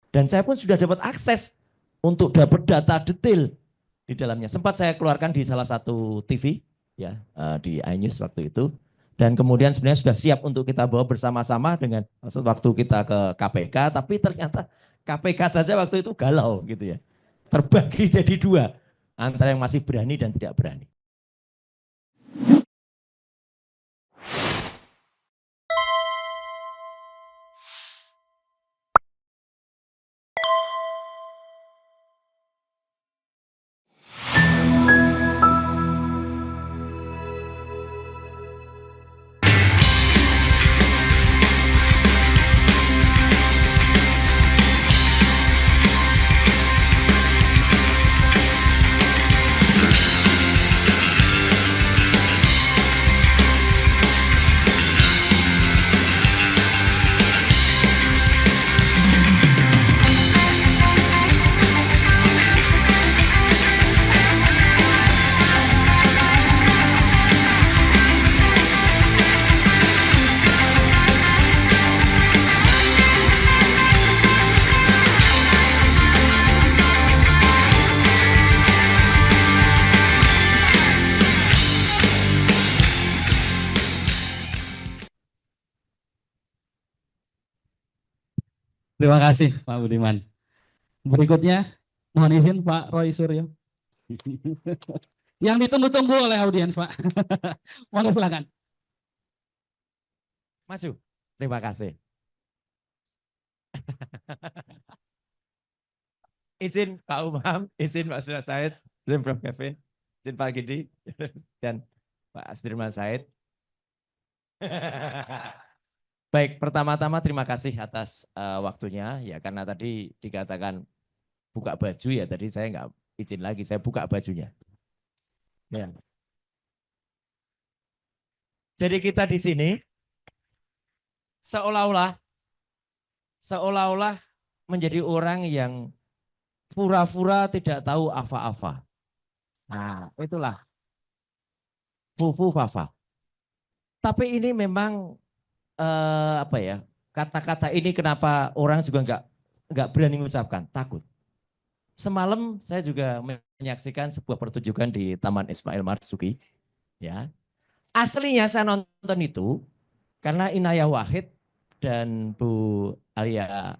Dan saya pun sudah dapat akses untuk dapat data detail di dalamnya. Sempat saya keluarkan di salah satu TV, ya, di iNews waktu itu. Dan kemudian sebenarnya sudah siap untuk kita bawa bersama-sama dengan waktu kita ke KPK, tapi ternyata KPK saja waktu itu galau gitu ya. Terbagi jadi dua, antara yang masih berani dan tidak berani. Terima kasih Pak Budiman. Berikutnya mohon izin Pak Roy Suryo. Yang ditunggu-tunggu oleh audiens Pak. Mohon silakan. Maju. Terima kasih. Izin Pak Umam, izin Pak Sudah Said, izin Prof. Kevin, izin Pak Gidi, dan Pak Asdirman Said. Baik, pertama-tama terima kasih atas waktunya ya, karena tadi dikatakan buka baju ya, tadi saya nggak izin lagi, saya buka bajunya. Ya. Jadi kita di sini seolah-olah menjadi orang yang pura-pura tidak tahu apa-apa. Nah, itulah fufu fafa. Tapi ini memang apa ya, kata-kata ini kenapa orang juga nggak berani mengucapkan, takut. Semalam saya juga menyaksikan sebuah pertunjukan di Taman Ismail Marzuki, ya. Aslinya saya nonton itu karena Inayah Wahid dan Bu Alia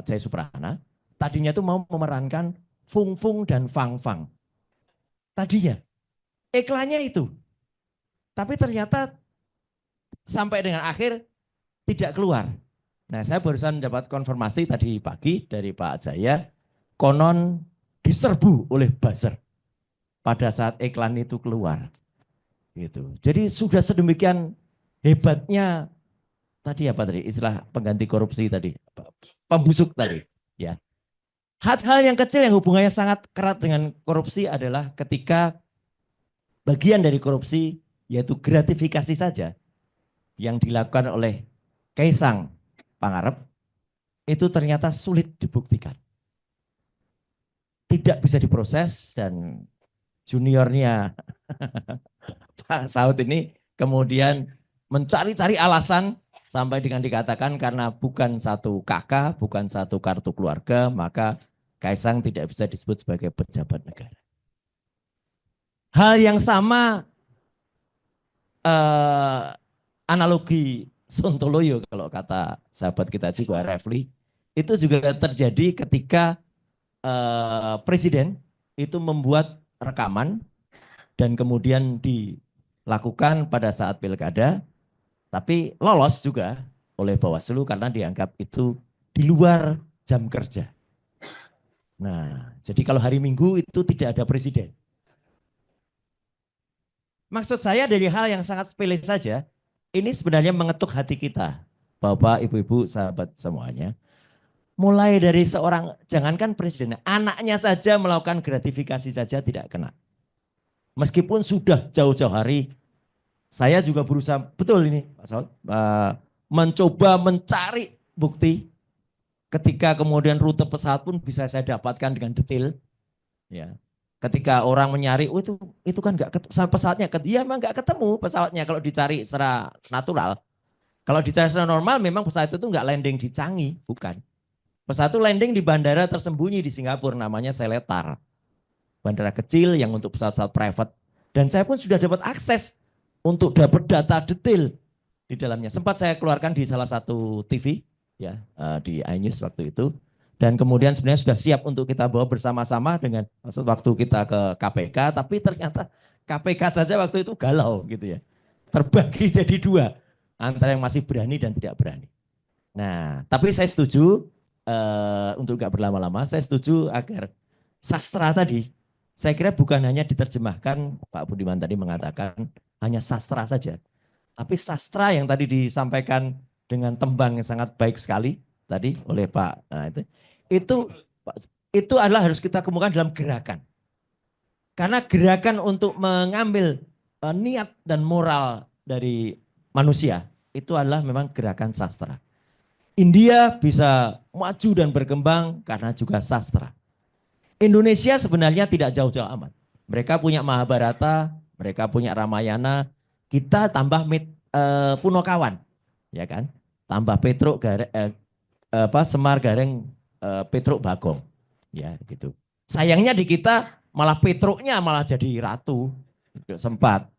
Jaya Suprana tadinya tuh mau memerankan Fung Fung dan Fang Fang. Tadinya iklannya itu, tapi ternyata sampai dengan akhir tidak keluar. Nah, saya barusan dapat konfirmasi tadi pagi dari Pak Jaya, konon diserbu oleh buzzer pada saat iklan itu keluar. Gitu. Jadi sudah sedemikian hebatnya tadi apa tadi istilah pengganti korupsi tadi, pembusuk tadi, ya. Hal-hal yang kecil yang hubungannya sangat erat dengan korupsi adalah ketika bagian dari korupsi yaitu gratifikasi saja yang dilakukan oleh Kaisang Pangarep itu ternyata sulit dibuktikan. Tidak bisa diproses dan juniornya Pak Saud ini kemudian mencari-cari alasan sampai dengan dikatakan karena bukan satu kakak, bukan satu kartu keluarga, maka Kaisang tidak bisa disebut sebagai pejabat negara. Hal yang sama analogi Sontoloyo kalau kata sahabat kita juga Refli, itu juga terjadi ketika presiden itu membuat rekaman dan kemudian dilakukan pada saat pilkada, tapi lolos juga oleh Bawaslu karena dianggap itu di luar jam kerja. Nah, jadi kalau hari Minggu itu tidak ada presiden. Maksud saya dari hal yang sangat sepele saja, ini sebenarnya mengetuk hati kita, Bapak, Ibu-ibu, sahabat semuanya. Mulai dari seorang, jangankan presiden, anaknya saja melakukan gratifikasi saja tidak kena. Meskipun sudah jauh-jauh hari, saya juga berusaha, betul ini Pak Saud, mencoba mencari bukti ketika kemudian rute pesawat pun bisa saya dapatkan dengan detail. Ya. Ketika orang menyari, oh itu kan nggak pesawatnya, iya memang nggak ketemu pesawatnya kalau dicari secara natural. Kalau dicari secara normal, memang pesawat itu nggak landing di Changi, bukan. Pesawat itu landing di bandara tersembunyi di Singapura namanya Seletar. Bandara kecil yang untuk pesawat-pesawat private. Dan saya pun sudah dapat akses untuk dapat data detail di dalamnya. Sempat saya keluarkan di salah satu TV ya, di iNews waktu itu. Dan kemudian sebenarnya sudah siap untuk kita bawa bersama-sama dengan waktu kita ke KPK, tapi ternyata KPK saja waktu itu galau gitu ya. Terbagi jadi dua, antara yang masih berani dan tidak berani. Nah, tapi saya setuju untuk nggak berlama-lama, saya setuju agar sastra tadi, saya kira bukan hanya diterjemahkan, Pak Budiman tadi mengatakan hanya sastra saja, tapi sastra yang tadi disampaikan dengan tembang yang sangat baik sekali tadi oleh Pak, nah itu adalah harus kita kemukakan dalam gerakan. Karena gerakan untuk mengambil niat dan moral dari manusia itu adalah memang gerakan sastra. India bisa maju dan berkembang karena juga sastra. Indonesia sebenarnya tidak jauh-jauh amat. Mereka punya Mahabharata, mereka punya Ramayana, kita tambah Punokawan, ya kan? Tambah Petruk Semar Gareng Petruk Bagong, ya gitu. Sayangnya di kita malah Petruknya malah jadi ratu, sempat.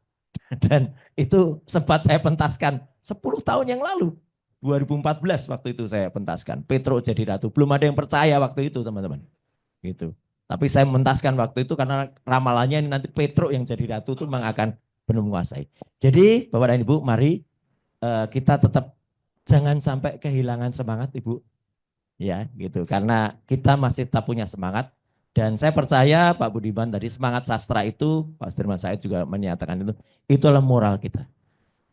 Dan itu sempat saya pentaskan 10 tahun yang lalu. 2014 waktu itu saya pentaskan. Petruk jadi ratu. Belum ada yang percaya waktu itu teman-teman. Gitu. Tapi saya mentaskan waktu itu karena ramalannya ini nanti Petruk yang jadi ratu itu memang akan benar menguasai. Jadi Bapak dan Ibu mari kita tetap jangan sampai kehilangan semangat Ibu. Ya gitu. Karena kita masih tetap punya semangat. Dan saya percaya Pak Budiman tadi semangat sastra itu, Pak Sudirman Said juga menyatakan itu adalah moral kita.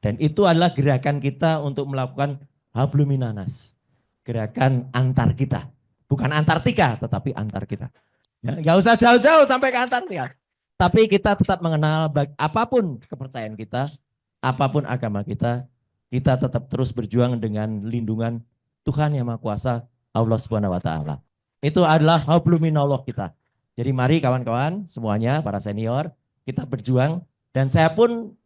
Dan itu adalah gerakan kita untuk melakukan habluminanas. Gerakan antar kita. Bukan Antartika, tetapi antar kita. Ya, nggak usah jauh-jauh sampai ke Antartika. Tapi kita tetap mengenal apapun kepercayaan kita, apapun agama kita tetap terus berjuang dengan lindungan Tuhan Yang Maha Kuasa, Allah Subhanahu wa taala. Itu adalah habluminallah kita. Jadi mari kawan-kawan semuanya, para senior, kita berjuang. Dan saya pun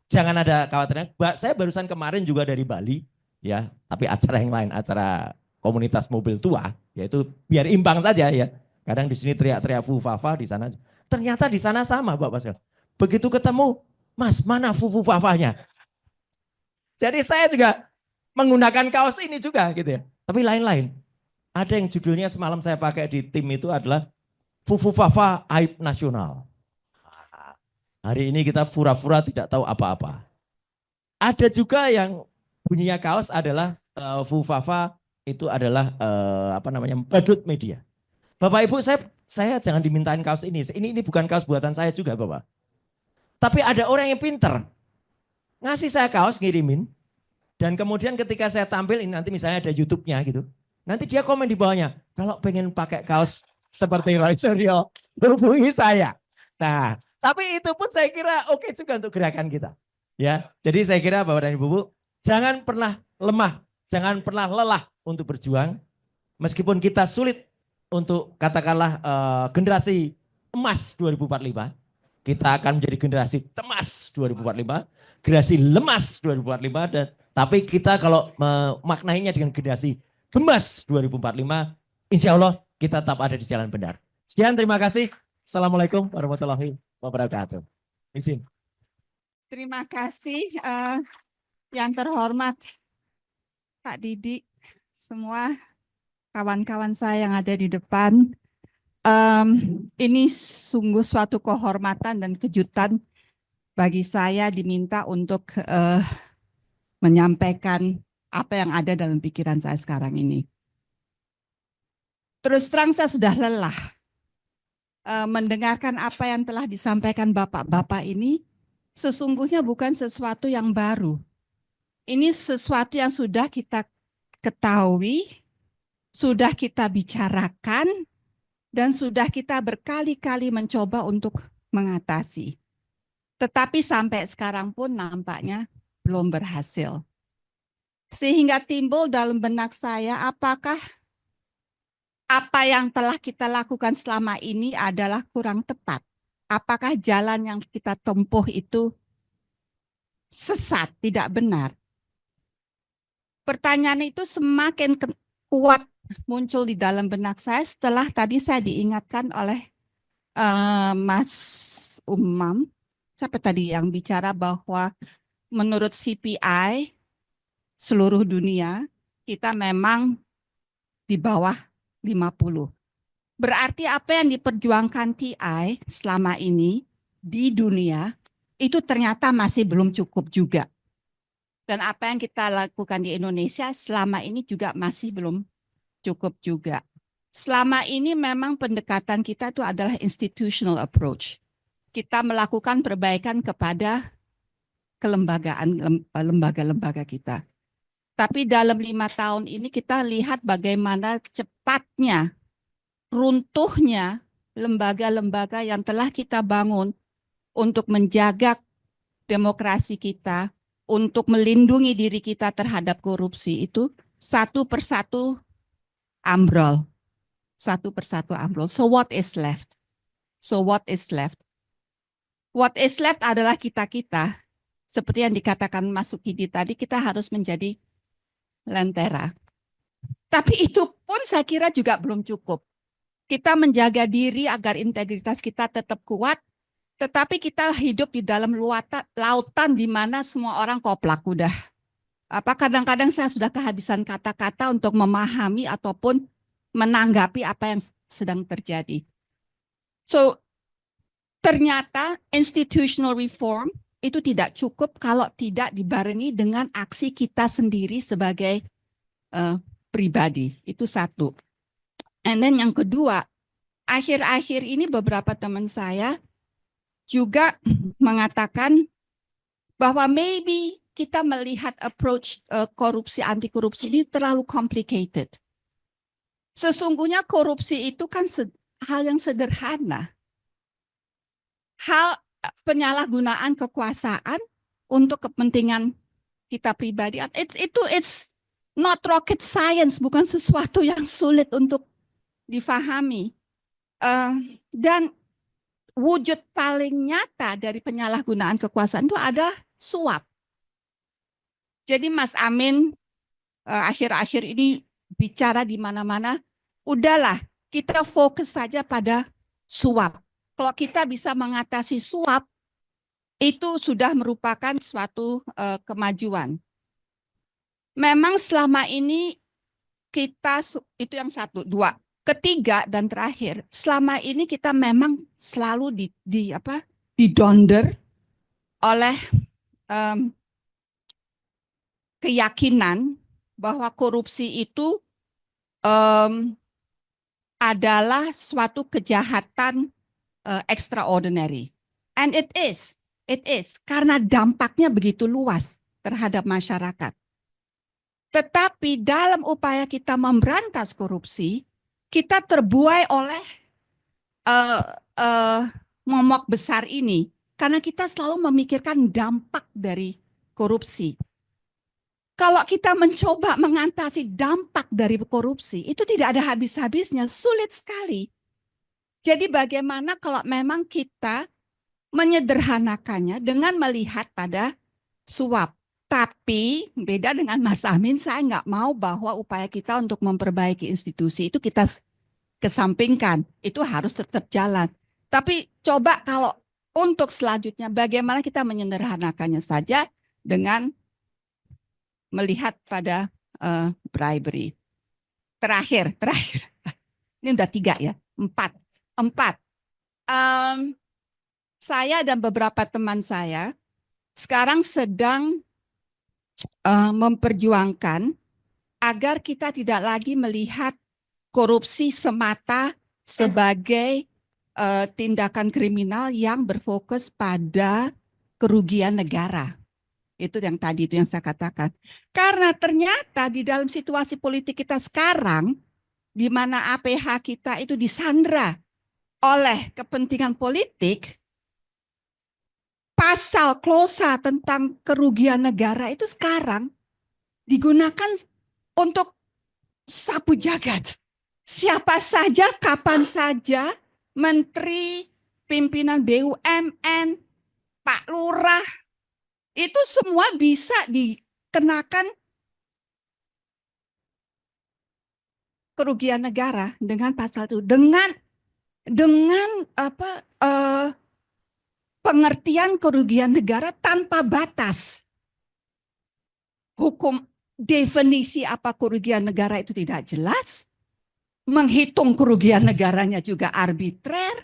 jangan ada khawatirnya. Saya barusan kemarin juga dari Bali, ya, tapi acara yang lain, acara komunitas mobil tua, yaitu biar imbang saja ya. Kadang di sini teriak-teriak fufafa, di sana ternyata di sana sama, Bapak Basel. Begitu ketemu, Mas, mana fufafanya? Jadi saya juga menggunakan kaos ini juga gitu ya. Tapi lain-lain. Ada yang judulnya semalam saya pakai di tim itu adalah Fufufafa Aib Nasional. Hari ini kita pura-pura tidak tahu apa-apa. Ada juga yang bunyinya kaos adalah Fufafa itu adalah badut media. Bapak Ibu, saya jangan dimintain kaos ini. Ini bukan kaos buatan saya juga, Bapak. Tapi ada orang yang pinter ngasih saya kaos, ngirimin, dan kemudian ketika saya tampil ini nanti misalnya ada YouTube-nya gitu. Nanti dia komen di bawahnya, kalau pengen pakai kaos seperti Roy Suryo, hubungi saya. Nah, tapi itu pun saya kira oke juga untuk gerakan kita. Ya, jadi saya kira Bapak dan Ibu, jangan pernah lemah, jangan pernah lelah untuk berjuang. Meskipun kita sulit untuk katakanlah generasi emas 2045, kita akan menjadi generasi temas 2045, generasi lemas 2045, tapi kita kalau memaknainya dengan generasi gemas 2045, insya Allah kita tetap ada di jalan benar. Sekian, terima kasih. Assalamualaikum warahmatullahi wabarakatuh. Izin. Terima kasih yang terhormat Pak Didi, semua kawan-kawan saya yang ada di depan. Ini sungguh suatu kehormatan dan kejutan bagi saya diminta untuk menyampaikan apa yang ada dalam pikiran saya sekarang ini. Terus terang saya sudah lelah mendengarkan apa yang telah disampaikan bapak-bapak ini. Sesungguhnya bukan sesuatu yang baru. Ini sesuatu yang sudah kita ketahui, sudah kita bicarakan, dan sudah kita berkali-kali mencoba untuk mengatasi. Tetapi sampai sekarang pun nampaknya belum berhasil. Sehingga timbul dalam benak saya, apakah apa yang telah kita lakukan selama ini adalah kurang tepat? Apakah jalan yang kita tempuh itu sesat, tidak benar? Pertanyaan itu semakin kuat muncul di dalam benak saya setelah tadi saya diingatkan oleh Mas Umam, siapa tadi yang bicara bahwa menurut CPI seluruh dunia kita memang di bawah 50. Berarti apa yang diperjuangkan TI selama ini di dunia itu ternyata masih belum cukup juga. Dan apa yang kita lakukan di Indonesia selama ini juga masih belum cukup juga. Selama ini memang pendekatan kita itu adalah institutional approach. Kita melakukan perbaikan kepada kelembagaan lembaga-lembaga kita. Tapi dalam 5 tahun ini kita lihat bagaimana cepatnya runtuhnya lembaga-lembaga yang telah kita bangun untuk menjaga demokrasi kita, untuk melindungi diri kita terhadap korupsi itu satu persatu ambrol. Satu persatu ambrol. So what is left? So what is left? What is left adalah kita-kita. Seperti yang dikatakan Mas Sukidi tadi, kita harus menjadi lentera. Tapi itu pun saya kira juga belum cukup. Kita menjaga diri agar integritas kita tetap kuat, tetapi kita hidup di dalam lautan di mana semua orang koplak udah. Kadang-kadang saya sudah kehabisan kata-kata untuk memahami ataupun menanggapi apa yang sedang terjadi. So, ternyata institutional reform itu tidak cukup kalau tidak dibarengi dengan aksi kita sendiri sebagai pribadi. Itu satu. And then yang kedua, akhir-akhir ini beberapa teman saya juga mengatakan bahwa maybe kita melihat approach korupsi, anti korupsi ini terlalu complicated. Sesungguhnya korupsi itu kan hal yang sederhana. Hal penyalahgunaan kekuasaan untuk kepentingan kita pribadi. It's not rocket science, bukan sesuatu yang sulit untuk difahami. Dan wujud paling nyata dari penyalahgunaan kekuasaan itu ada suap. Jadi Mas Amin akhir-akhir ini bicara di mana-mana, udahlah kita fokus saja pada suap. Kalau kita bisa mengatasi suap, itu sudah merupakan suatu kemajuan. Memang selama ini kita, itu yang satu, dua. Ketiga dan terakhir, selama ini kita memang selalu didonder oleh keyakinan bahwa korupsi itu adalah suatu kejahatan extraordinary. And it is karena dampaknya begitu luas terhadap masyarakat. Tetapi dalam upaya kita memberantas korupsi, kita terbuai oleh momok besar ini karena kita selalu memikirkan dampak dari korupsi. Kalau kita mencoba mengatasi dampak dari korupsi, itu tidak ada habis-habisnya, sulit sekali. Jadi bagaimana kalau memang kita menyederhanakannya dengan melihat pada suap. Tapi beda dengan Mas Amin, saya nggak mau bahwa upaya kita untuk memperbaiki institusi itu kita kesampingkan. Itu harus tetap jalan. Tapi coba kalau untuk selanjutnya bagaimana kita menyederhanakannya saja dengan melihat pada bribery. Terakhir. Ini udah 3 ya, 4. Saya dan beberapa teman saya sekarang sedang memperjuangkan agar kita tidak lagi melihat korupsi semata sebagai tindakan kriminal yang berfokus pada kerugian negara. Itu yang tadi itu yang saya katakan. Karena ternyata di dalam situasi politik kita sekarang, di mana APH kita itu disandra oleh kepentingan politik, pasal klausa tentang kerugian negara itu sekarang digunakan untuk sapu jagat. Siapa saja, kapan saja, menteri, pimpinan BUMN, Pak Lurah, itu semua bisa dikenakan kerugian negara dengan pasal itu, dengan pengertian kerugian negara tanpa batas. Hukum definisi apa kerugian negara itu tidak jelas. Menghitung kerugian negaranya juga arbitrer.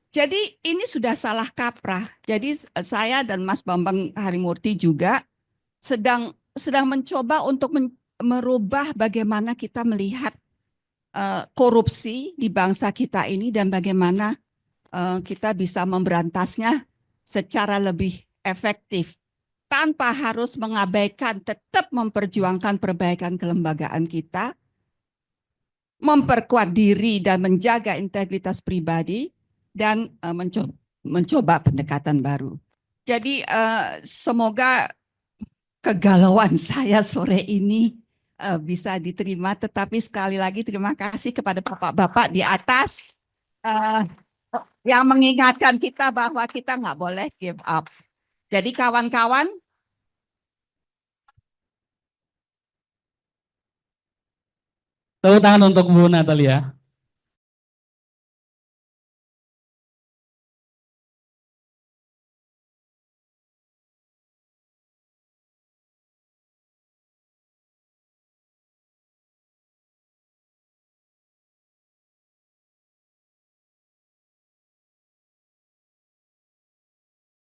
Jadi ini sudah salah kaprah. Jadi saya dan Mas Bambang Harimurti juga sedang mencoba untuk merubah bagaimana kita melihat korupsi di bangsa kita ini dan bagaimana kita bisa memberantasnya secara lebih efektif tanpa harus mengabaikan, tetap memperjuangkan perbaikan kelembagaan kita, memperkuat diri dan menjaga integritas pribadi, dan mencoba pendekatan baru. Jadi semoga kegalauan saya sore ini bisa diterima, tetapi sekali lagi terima kasih kepada bapak-bapak di atas yang mengingatkan kita bahwa kita nggak boleh give up. Jadi kawan-kawan, Tepuk tangan untuk Bu Natalia.